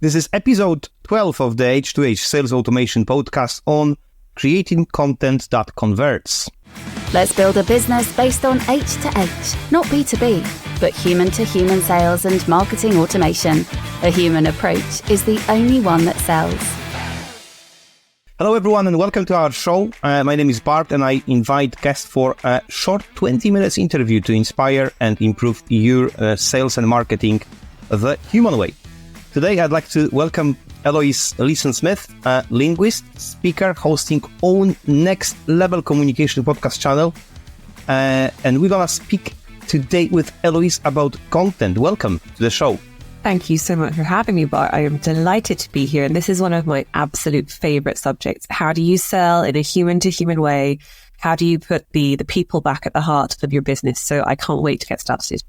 This is episode 12 of the H2H Sales Automation podcast on creating content that converts. Let's build a business based on H to H, not B2B, but human-to-human sales and marketing automation. A human approach is the only one that sells. Hello everyone and welcome to our show. My name is Bart and I invite guests for a short 20 minutes interview to inspire and improve your sales and marketing the human way. Today I'd like to welcome Eloise Leeson-Smith, a linguist, speaker, hosting own next level communication podcast channel. And we're going to speak today with Eloise about content. Welcome to the show. Thank you so much for having me, Bart. I am delighted to be here. And this is one of my absolute favorite subjects. How do you sell in a human-to-human way? How do you put the people back at the heart of your business? So I can't wait to get started.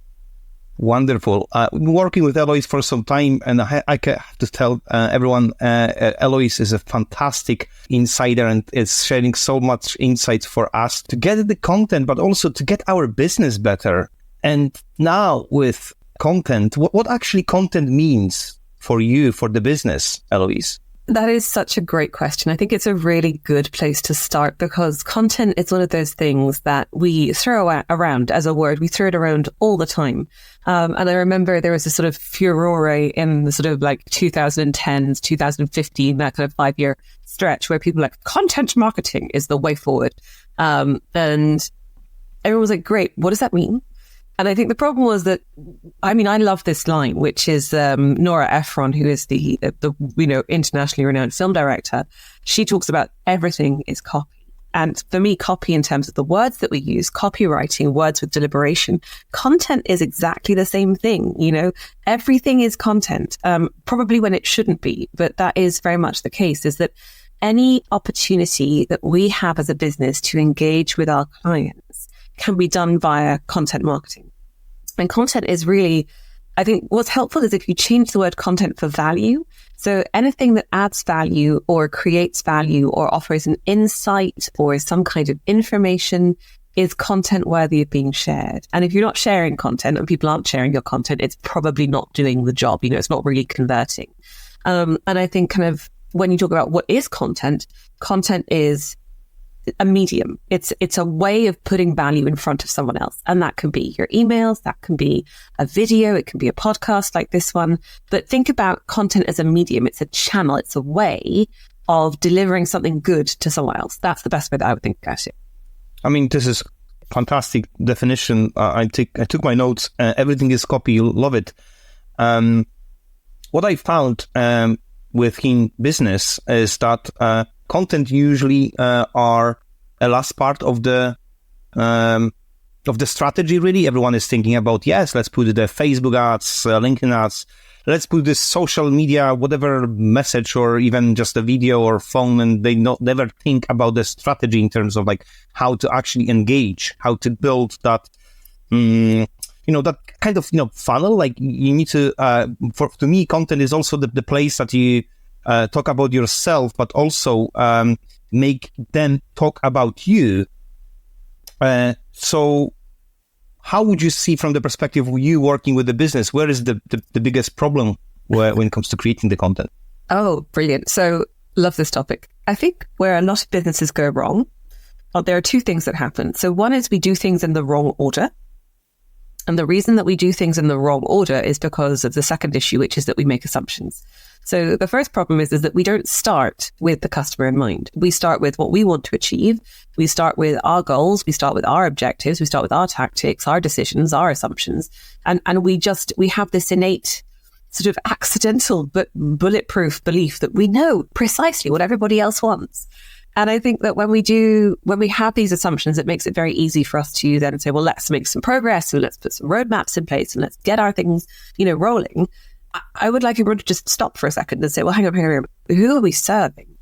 Wonderful. I've been working with Eloise for some time, and I have to tell everyone, Eloise is a fantastic insider and is sharing so much insights for us to get the content, but also to get our business better. And now with content, what actually content means for you, for the business, Eloise? That is such a great question. I think it's a really good place to start because content is one of those things that we throw around as a word. We throw it around all the time. And I remember there was a sort of furore in the sort of like 2010s, 2015, that kind of 5-year stretch where people were like, content marketing is the way forward. And everyone was like, great, what does that mean? And I think the problem was that, I love this line, which is Nora Ephron, who is the internationally renowned film director. She talks about everything is copy. And for me, copy in terms of the words that we use, copywriting, words with deliberation, content is exactly the same thing. Everything is content, probably when it shouldn't be, but that is very much the case, is that any opportunity that we have as a business to engage with our clients can be done via content marketing. And content is really, I think what's helpful is if you change the word content for value. So anything that adds value or creates value or offers an insight or some kind of information is content worthy of being shared. And if you're not sharing content and people aren't sharing your content, it's probably not doing the job. It's not really converting. And I think kind of when you talk about what is content is a medium. It's a way of putting value in front of someone else. And that can be your emails, that can be a video, it can be a podcast like this one. But think about content as a medium. It's a channel. It's a way of delivering something good to someone else. That's the best way that I would think about it. This is fantastic definition. I took my notes. Everything is copy. You'll love it. What I found within business is that content usually are a last part of the strategy. Really, everyone is thinking about let's put the Facebook ads, LinkedIn ads, let's put this social media, whatever message, or even just a video or phone, and they never think about the strategy in terms of like how to actually engage, how to build that. That kind of funnel. Like you need to. To me, content is also the place that you talk about yourself, but also make them talk about you. So how would you see from the perspective of you working with the business, where is the biggest problem when it comes to creating the content? Oh, brilliant. So love this topic. I think where a lot of businesses go wrong, there are two things that happen. So one is we do things in the wrong order. And the reason that we do things in the wrong order is because of the second issue, which is that we make assumptions. So the first problem is that we don't start with the customer in mind. We start with what we want to achieve. We start with our goals. We start with our objectives. We start with our tactics, our decisions, our assumptions. And we have this innate sort of accidental but bulletproof belief that we know precisely what everybody else wants. And I think that when we have these assumptions, it makes it very easy for us to then say, well, let's make some progress and let's put some roadmaps in place and let's get our things, rolling. I would like everyone to just stop for a second and say, well, hang on, who are we serving?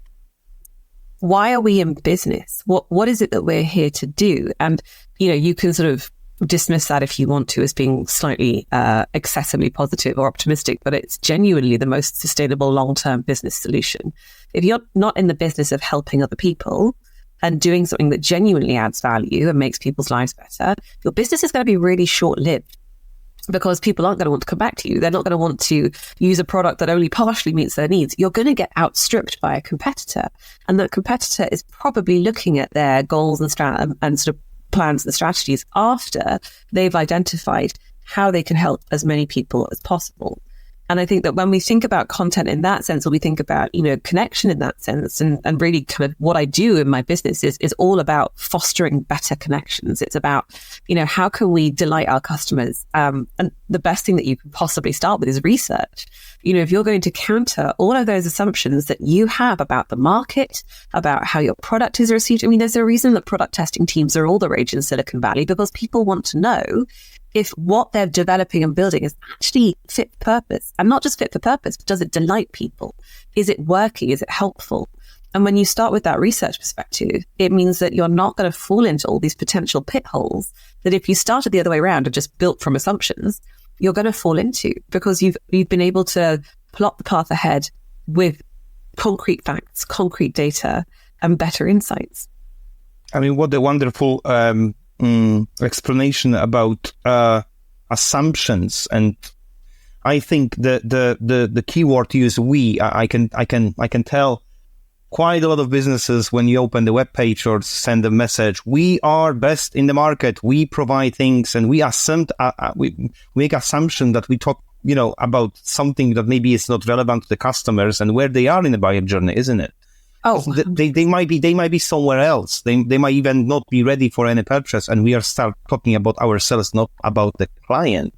Why are we in business? What is it that we're here to do? And, you can sort of dismiss that if you want to as being slightly excessively positive or optimistic, but it's genuinely the most sustainable long-term business solution. If you're not in the business of helping other people and doing something that genuinely adds value and makes people's lives better, your business is going to be really short-lived. because people aren't going to want to come back to you. They're not going to want to use a product that only partially meets their needs. You're going to get outstripped by a competitor. And that competitor is probably looking at their goals and sort of plans and strategies after they've identified how they can help as many people as possible. And I think that when we think about content in that sense, or we think about, connection in that sense, and really kind of what I do in my business is all about fostering better connections. It's about, how can we delight our customers? And the best thing that you can possibly start with is research. If you're going to counter all of those assumptions that you have about the market, about how your product is received. I mean, there's a reason that product testing teams are all the rage in Silicon Valley, because people want to know if what they're developing and building is actually fit for purpose. And not just fit for purpose, but does it delight people? Is it working? Is it helpful? And when you start with that research perspective, it means that you're not going to fall into all these potential pit holes that if you started the other way around and just built from assumptions, you're going to fall into, because you've been able to plot the path ahead with concrete facts, concrete data, and better insights. I mean, what a wonderful explanation about assumptions. And I think the keyword you use, we. I can tell quite a lot of businesses, when you open the web page or send a message, we are best in the market. We provide things, and we assume we make assumption that we talk about something that maybe is not relevant to the customers and where they are in the buyer journey, isn't it? Oh, they might be somewhere else. They might even not be ready for any purchase, and we are start talking about ourselves, not about the client.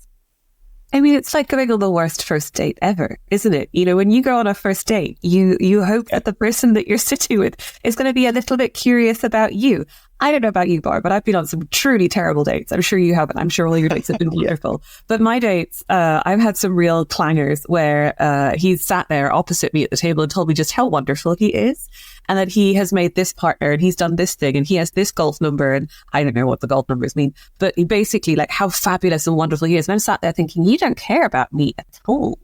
I mean, it's like going on the worst first date ever, isn't it? When you go on a first date, you hope that the person that you're sitting with is going to be a little bit curious about you. I don't know about you, Bart, but I've been on some truly terrible dates. I'm sure you haven't. I'm sure all your dates have been wonderful. But my dates, I've had some real clangers where he's sat there opposite me at the table and told me just how wonderful he is, and that he has made this partner and he's done this thing and he has this golf number, and I don't know what the golf numbers mean, but he basically like how fabulous and wonderful he is. And I'm sat there thinking, you don't care about me at all.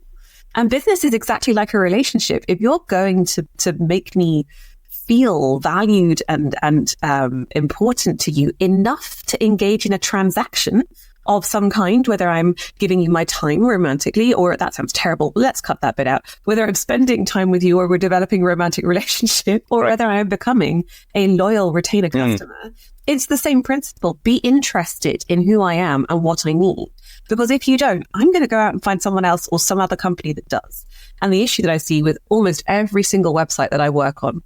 And business is exactly like a relationship. If you're going to make me feel valued and important to you enough to engage in a transaction of some kind, whether I'm giving you my time romantically, or that sounds terrible, let's cut that bit out, whether I'm spending time with you or we're developing a romantic relationship, or whether I'm becoming a loyal retainer customer, it's the same principle. Be interested in who I am and what I need. Because if you don't, I'm going to go out and find someone else or some other company that does. And the issue that I see with almost every single website that I work on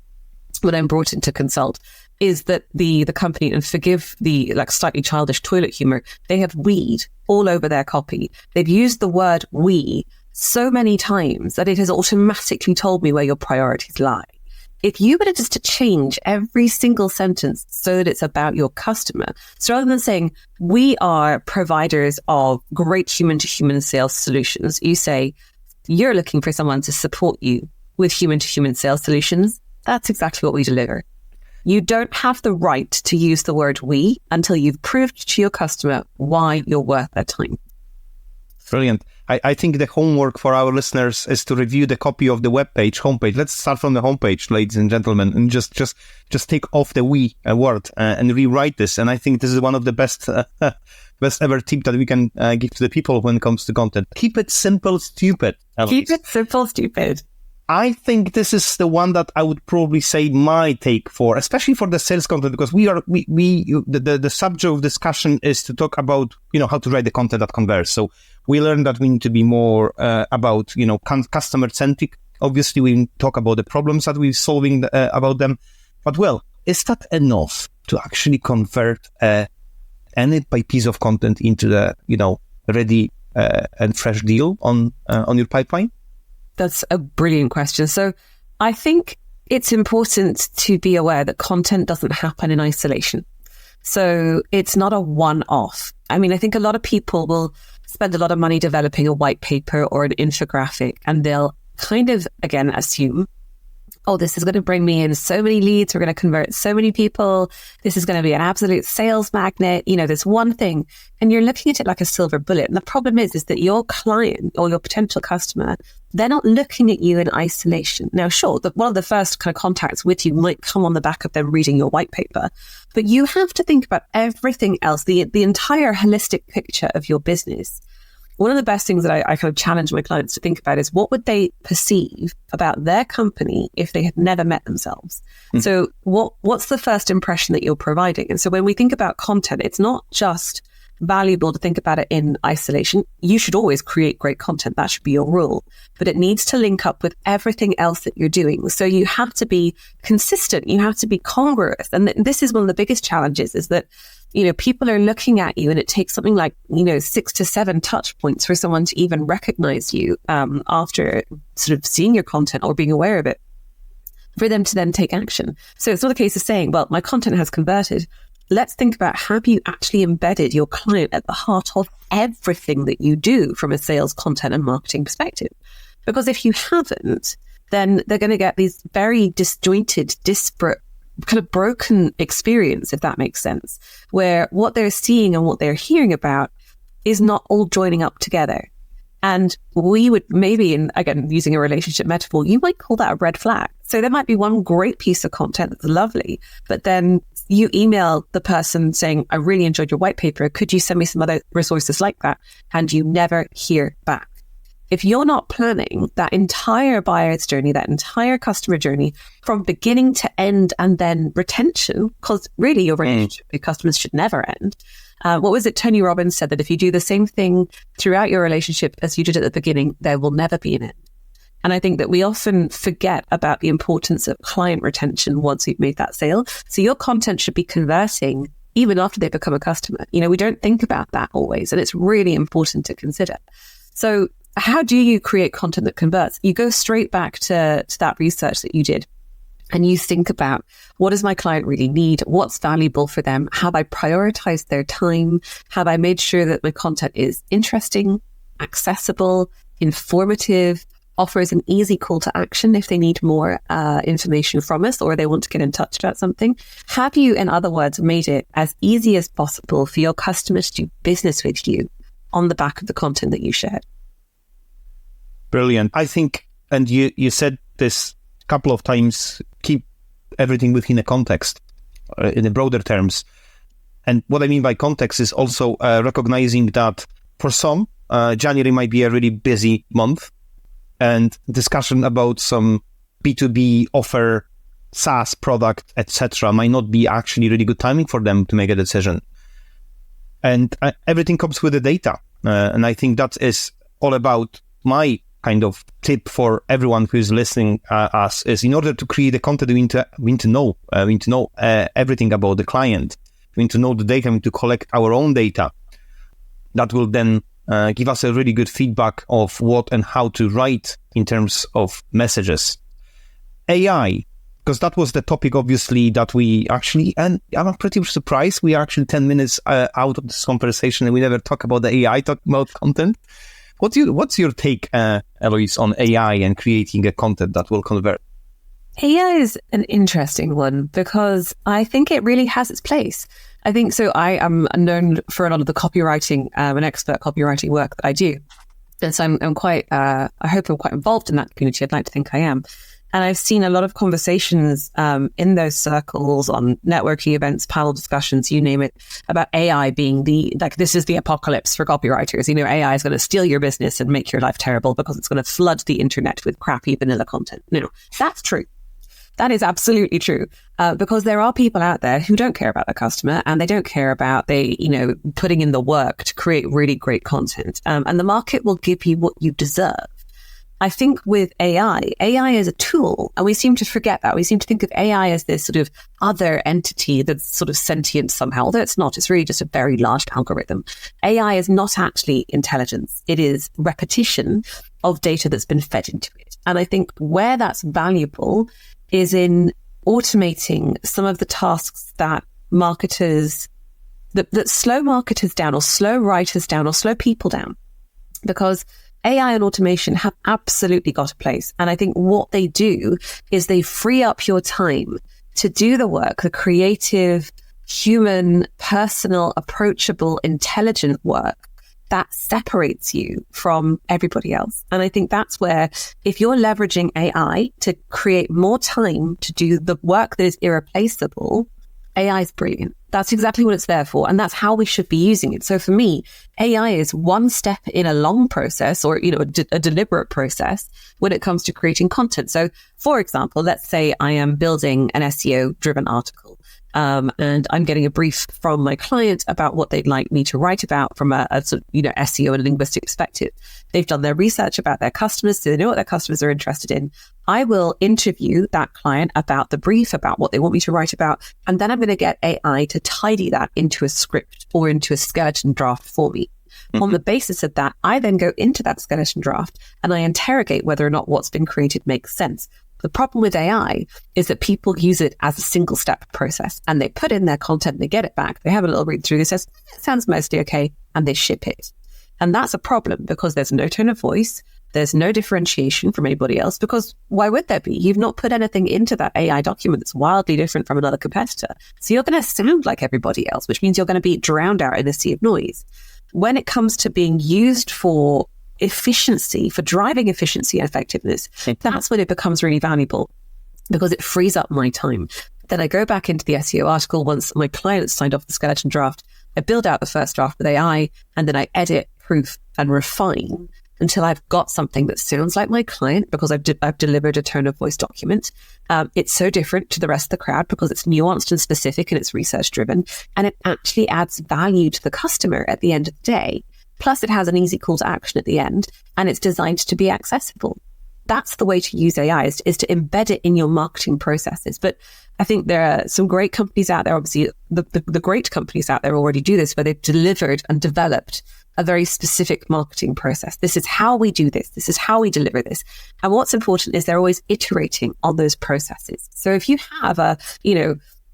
when I'm brought in to consult is that the company, and forgive the like slightly childish toilet humor, they have weed all over their copy. They've used the word we so many times that it has automatically told me where your priorities lie. If you were just to change every single sentence so that it's about your customer, so rather than saying we are providers of great human-to-human sales solutions, you say you're looking for someone to support you with human-to-human sales solutions. That's exactly what we deliver. You don't have the right to use the word we until you've proved to your customer why you're worth their time. Brilliant. I think the homework for our listeners is to review the copy of the homepage. Let's start from the homepage, ladies and gentlemen, and just take off the we word and rewrite this. And I think this is one of the best ever tip that we can give to the people when it comes to content. Keep it simple, stupid. Keep it simple, stupid. I think this is the one that I would probably say my take for, especially for the sales content, because the subject of discussion is to talk about, how to write the content that converts. So we learned that we need to be more about, customer centric. Obviously, we talk about the problems that we're solving about them. But is that enough to actually convert any piece of content into the, ready and fresh deal on your pipeline? That's a brilliant question. So I think it's important to be aware that content doesn't happen in isolation. So it's not a one-off. I mean, I think a lot of people will spend a lot of money developing a white paper or an infographic, and they'll kind of, again, assume, oh, this is going to bring me in so many leads. We're going to convert so many people. This is going to be an absolute sales magnet. This one thing. And you're looking at it like a silver bullet. And the problem is that your client or your potential customer, they're not looking at you in isolation. Now, sure, one of the first kind of contacts with you might come on the back of them reading your white paper, but you have to think about everything else, the entire holistic picture of your business. one of the best things that I kind of challenge my clients to think about is what would they perceive about their company if they had never met themselves? So what's the first impression that you're providing? And so when we think about content, it's not just valuable to think about it in isolation. You should always create great content. That should be your rule. But it needs to link up with everything else that you're doing. So you have to be consistent. You have to be congruous. And this is one of the biggest challenges, is that, people are looking at you and it takes something like, 6 to 7 touch points for someone to even recognize you after sort of seeing your content or being aware of it, for them to then take action. So it's not a case of saying, well, my content has converted. Let's think about, have you actually embedded your client at the heart of everything that you do from a sales, content and marketing perspective? Because if you haven't, then they're going to get these very disjointed, disparate, kind of broken experience, if that makes sense, where what they're seeing and what they're hearing about is not all joining up together. And we would maybe, and again, using a relationship metaphor, you might call that a red flag. So there might be one great piece of content that's lovely, but then you email the person saying, I really enjoyed your white paper. Could you send me some other resources like that? And you never hear back. If you're not planning that entire buyer's journey, that entire customer journey from beginning to end, and then retention, because really your relationship with customers should never end. What was it? Tony Robbins said that if you do the same thing throughout your relationship as you did at the beginning, there will never be an end. And I think that we often forget about the importance of client retention once we've made that sale. So your content should be converting even after they become a customer. We don't think about that always. And it's really important to consider. So how do you create content that converts? You go straight back to that research that you did. And you think about, what does my client really need? What's valuable for them? Have I prioritized their time? Have I made sure that my content is interesting, accessible, informative, offers an easy call to action if they need more information from us or they want to get in touch about something? Have you, in other words, made it as easy as possible for your customers to do business with you on the back of the content that you shared? Brilliant. I think, and you said this a couple of times, keep everything within a context, in the broader terms. And what I mean by context is also recognizing that for some, January might be a really busy month, and discussion about some B2B offer, SaaS product, etc. might not be actually really good timing for them to make a decision. And everything comes with the data. And I think that is all about my kind of tip for everyone who's listening us is, in order to create the content, we need to know everything about the client. We need to know the data. We need to collect our own data. That will then give us a really good feedback of what and how to write in terms of messages. AI, because that was the topic, obviously, that we actually, and I'm pretty surprised, we are actually 10 minutes out of this conversation and we never talk about the AI, talk about content. What's your take, Eloise, on AI and creating a content that will convert? AI is an interesting one because I think it really has its place. I think so. I am known for a lot of the copywriting, an expert copywriting work that I do. And so I'm quite, I hope I'm quite involved in that community. I'd like to think I am. And I've seen a lot of conversations in those circles, on networking events, panel discussions, you name it, about AI being this is the apocalypse for copywriters. AI is going to steal your business and make your life terrible because it's going to flood the internet with crappy vanilla content. No, that's true. That is absolutely true. Because there are people out there who don't care about the customer and they don't care about putting in the work to create really great content. And the market will give you what you deserve. I think with AI is a tool, and we seem to forget that. We seem to think of AI as this sort of other entity that's sort of sentient somehow, although it's not. It's really just a very large algorithm. AI is not actually intelligence. It is repetition of data that's been fed into it. And I think where that's valuable is in automating some of the tasks that marketers, that slow marketers down or slow writers down or slow people down. Because AI and automation have absolutely got a place. And I think what they do is they free up your time to do the work, the creative, human, personal, approachable, intelligent work that separates you from everybody else. And I think that's where, if you're leveraging AI to create more time to do the work that is irreplaceable, AI is brilliant. That's exactly what it's there for. And that's how we should be using it. So for me, AI is one step in a long process or, a deliberate process when it comes to creating content. So for example, let's say I am building an SEO driven article. And I'm getting a brief from my client about what they'd like me to write about from a sort of, SEO and linguistic perspective. They've done their research about their customers, so they know what their customers are interested in. I will interview that client about the brief, about what they want me to write about, and then I'm going to get AI to tidy that into a script or into a skeleton draft for me. Mm-hmm. On the basis of that, I then go into that skeleton draft and I interrogate whether or not what's been created makes sense. The problem with AI is that people use it as a single step process and they put in their content, they get it back, they have a little read through, it says, it sounds mostly okay, and they ship it. And that's a problem because there's no tone of voice, there's no differentiation from anybody else, because why would there be? You've not put anything into that AI document that's wildly different from another competitor. So you're going to sound like everybody else, which means you're going to be drowned out in a sea of noise. When it comes to being used for efficiency, for driving efficiency and effectiveness, that's when it becomes really valuable because it frees up my time. Then I go back into the SEO article once my client signed off the skeleton draft. I build out the first draft with AI and then I edit, proof and refine until I've got something that sounds like my client because I've delivered a tone of voice document. It's so different to the rest of the crowd because it's nuanced and specific and it's research driven, and it actually adds value to the customer at the end of the day. Plus, it has an easy call to action at the end, and it's designed to be accessible. That's the way to use AI, is to embed it in your marketing processes. But I think there are some great companies out there. Obviously, the great companies out there already do this, where they've delivered and developed a very specific marketing process. This is how we do this. This is how we deliver this. And what's important is they're always iterating on those processes. So if you have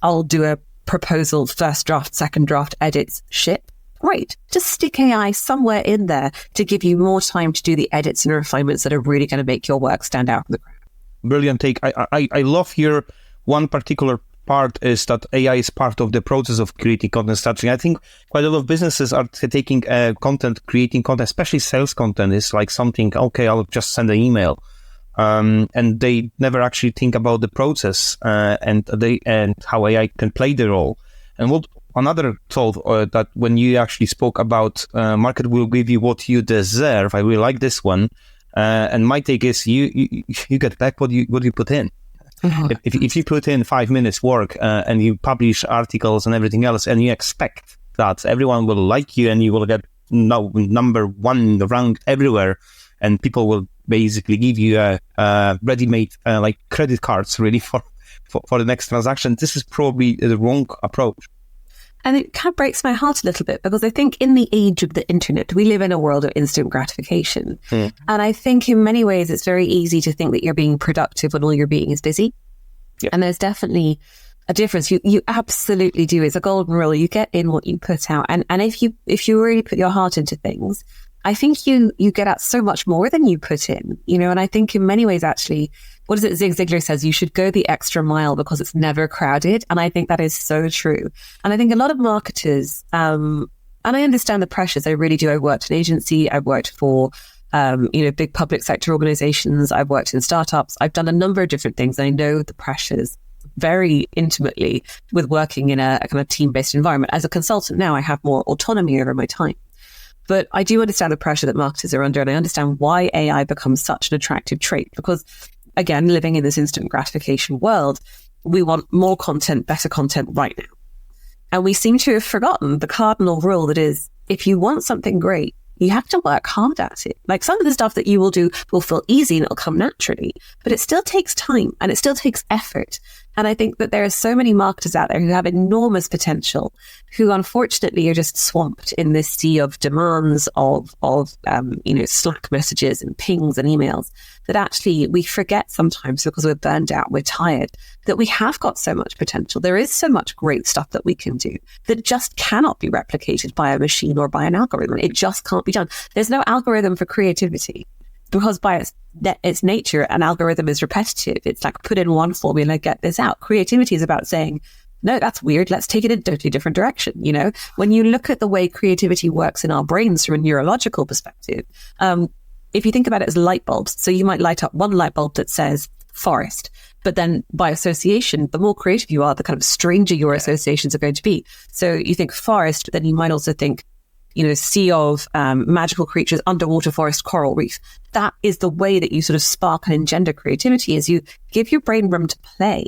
I'll do a proposal, first draft, second draft, edits, ship. Great. Just stick AI somewhere in there to give you more time to do the edits and refinements that are really going to make your work stand out from the crowd. Brilliant take. I love here one particular part is that AI is part of the process of creating content strategy. I think quite a lot of businesses are taking creating content, especially sales content is like something, okay, I'll just send an email. And they never actually think about the process and how AI can play the role. And what another thought that when you actually spoke about market will give you what you deserve, I really like this one. And my take is you get back what you put in. Mm-hmm. If you put in 5 minutes work and you publish articles and everything else, and you expect that everyone will like you and you will get number one ranked everywhere, and people will basically give you a ready-made like credit cards really for the next transaction, this is probably the wrong approach. And it kind of breaks my heart a little bit because I think in the age of the internet, we live in a world of instant gratification. Mm. And I think in many ways, it's very easy to think that you're being productive when all you're being is busy. Yep. And there's definitely a difference. You absolutely do. It's a golden rule. You get in what you put out. And if you really put your heart into things, I think you get out so much more than you put in, and I think in many ways, actually, what is it? Zig Ziglar says you should go the extra mile because it's never crowded. And I think that is so true. And I think a lot of marketers, and I understand the pressures. I really do. I worked in agency. I've worked for, big public sector organizations. I've worked in startups. I've done a number of different things. I know the pressures very intimately with working in a kind of team-based environment. As a consultant now, I have more autonomy over my time. But I do understand the pressure that marketers are under, and I understand why AI becomes such an attractive trait. Because, again, living in this instant gratification world, we want more content, better content right now. And we seem to have forgotten the cardinal rule that is, if you want something great, you have to work hard at it. Like some of the stuff that you will do will feel easy and it'll come naturally, but it still takes time and it still takes effort. And I think that there are so many marketers out there who have enormous potential, who unfortunately are just swamped in this sea of demands of Slack messages and pings and emails, that actually we forget sometimes because we're burned out, we're tired, that we have got so much potential. There is so much great stuff that we can do that just cannot be replicated by a machine or by an algorithm. It just can't be done. There's no algorithm for creativity. Because by its nature, an algorithm is repetitive. It's like put in one formula, get this out. Creativity is about saying, no, that's weird. Let's take it in a totally different direction. When you look at the way creativity works in our brains from a neurological perspective, if you think about it as light bulbs, so you might light up one light bulb that says, forest. But then by association, the more creative you are, the kind of stranger your associations are going to be. So you think forest, then you might also think, sea of magical creatures, underwater forest, coral reef. That is the way that you sort of spark and engender creativity, is you give your brain room to play.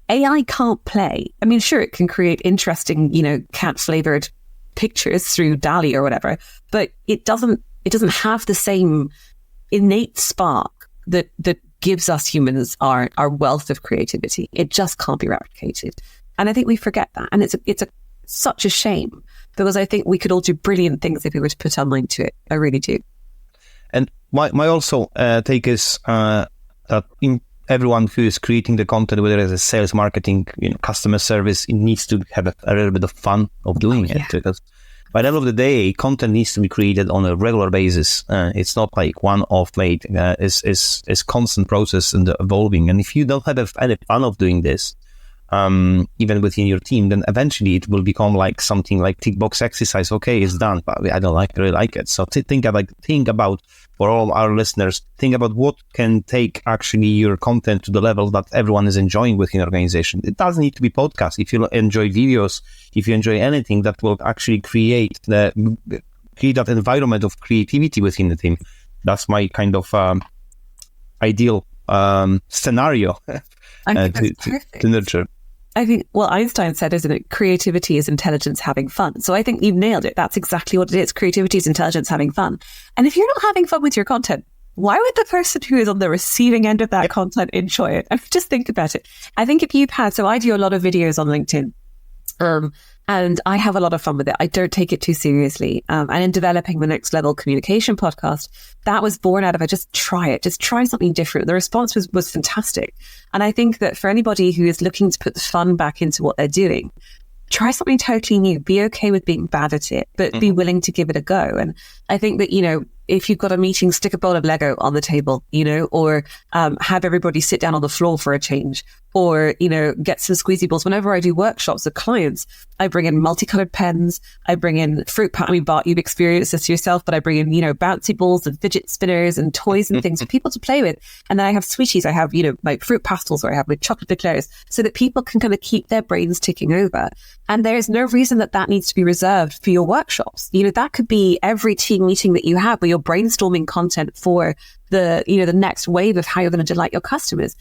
AI can't play. I mean, sure, it can create interesting, cat flavored pictures through DALL-E or whatever, but it doesn't have the same innate spark that gives us humans our wealth of creativity. It just can't be replicated. And I think we forget that. And it's such a shame, because I think we could all do brilliant things if we were to put our mind to it. I really do. And my also take is that in everyone who is creating the content, whether it's a sales, marketing, customer service, it needs to have a little bit of fun of doing it, because by the end of the day, content needs to be created on a regular basis. It's not like one-off made. It's constant process and evolving. And if you don't have any fun of doing this, even within your team, then eventually it will become like something like tick box exercise. Okay, it's done, but I don't really like it. So think about for all our listeners, think about what can take actually your content to the level that everyone is enjoying within your organization. It doesn't need to be podcasts. If you enjoy videos, if you enjoy anything that will actually create that environment of creativity within the team, that's my kind of ideal scenario to nurture. I think, Einstein said, isn't it? Creativity is intelligence having fun. So I think you've nailed it. That's exactly what it is. Creativity is intelligence having fun. And if you're not having fun with your content, why would the person who is on the receiving end of that content enjoy it? And just think about it. I think if you've so I do a lot of videos on LinkedIn. And I have a lot of fun with it. I don't take it too seriously. And in developing the Next Level Communication podcast, that was born out of just try something different. The response was fantastic. And I think that for anybody who is looking to put the fun back into what they're doing, try something totally new. Be okay with being bad at it, but be willing to give it a go. And I think that, if you've got a meeting, stick a bowl of Lego on the table, or have everybody sit down on the floor for a change, or, get some squeezy balls. Whenever I do workshops with clients, I bring in multicolored pens, I bring in Bart, you've experienced this yourself, but I bring in, bouncy balls and fidget spinners and toys and things for people to play with. And then I have sweeties, I have, my fruit pastels, or I have my chocolate eclairs, so that people can kind of keep their brains ticking over. And there's no reason that needs to be reserved for your workshops. That could be every team meeting that you have where you're brainstorming content for the next wave of how you're going to delight your customers.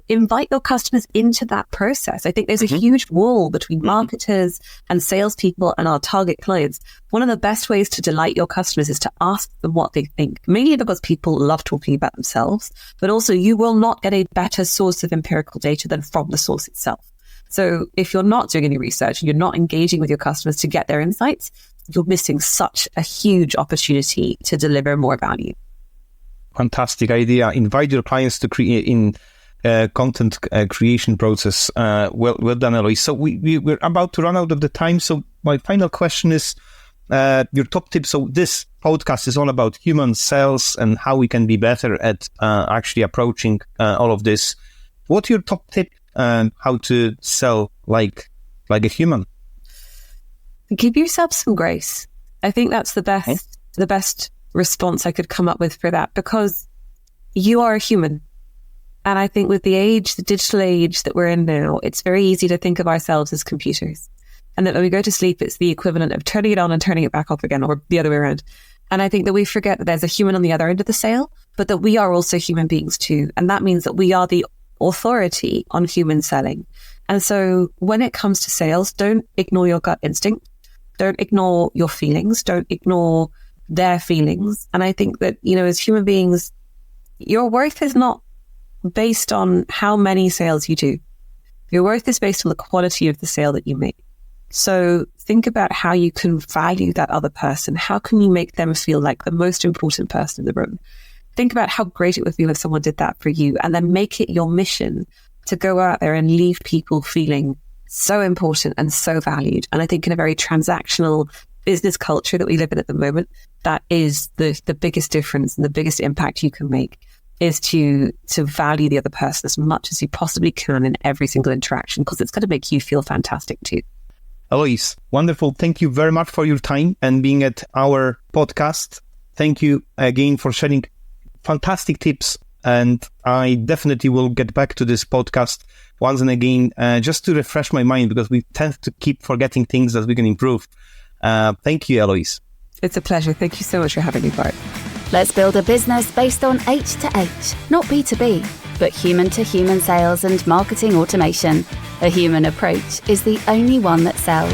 Invite your customers into that process. I think there's a huge wall between marketers and salespeople and our target clients. One of the best ways to delight your customers is to ask them what they think, mainly because people love talking about themselves, but also you will not get a better source of empirical data than from the source itself. So if you're not doing any research and you're not engaging with your customers to get their insights, you're missing such a huge opportunity to deliver more value. Fantastic idea. Invite your clients to create in content creation process. Well done, Eloise. So we're about to run out of the time. So my final question is your top tips. So this podcast is all about human sales and how we can be better at actually approaching all of this. What's your top tip how to sell like a human? Give yourself some grace. I think that's the best response I could come up with for that, because you are a human. And I think with the digital age that we're in now, it's very easy to think of ourselves as computers. And that when we go to sleep, it's the equivalent of turning it on and turning it back off again, or the other way around. And I think that we forget that there's a human on the other end of the sale, but that we are also human beings too. And that means that we are the authority on human selling. And so when it comes to sales, don't ignore your gut instinct. Don't ignore your feelings. Don't ignore their feelings. And I think that, as human beings, your worth is not based on how many sales you do. Your worth is based on the quality of the sale that you make. So think about how you can value that other person. How can you make them feel like the most important person in the room? Think about how great it would feel if someone did that for you, and then make it your mission to go out there and leave people feeling so important and so valued. And I think in a very transactional business culture that we live in at the moment, that is the biggest difference and the biggest impact you can make, is to value the other person as much as you possibly can in every single interaction, because it's going to make you feel fantastic too. Eloise, wonderful. Thank you very much for your time and being at our podcast. Thank you again for sharing fantastic tips And I definitely will get back to this podcast once and again, just to refresh my mind, because we tend to keep forgetting things that we can improve. Thank you, Eloise. It's a pleasure. Thank you so much for having me, Bart. Let's build a business based on H to H, not B2B, but human to human sales and marketing automation. A human approach is the only one that sells.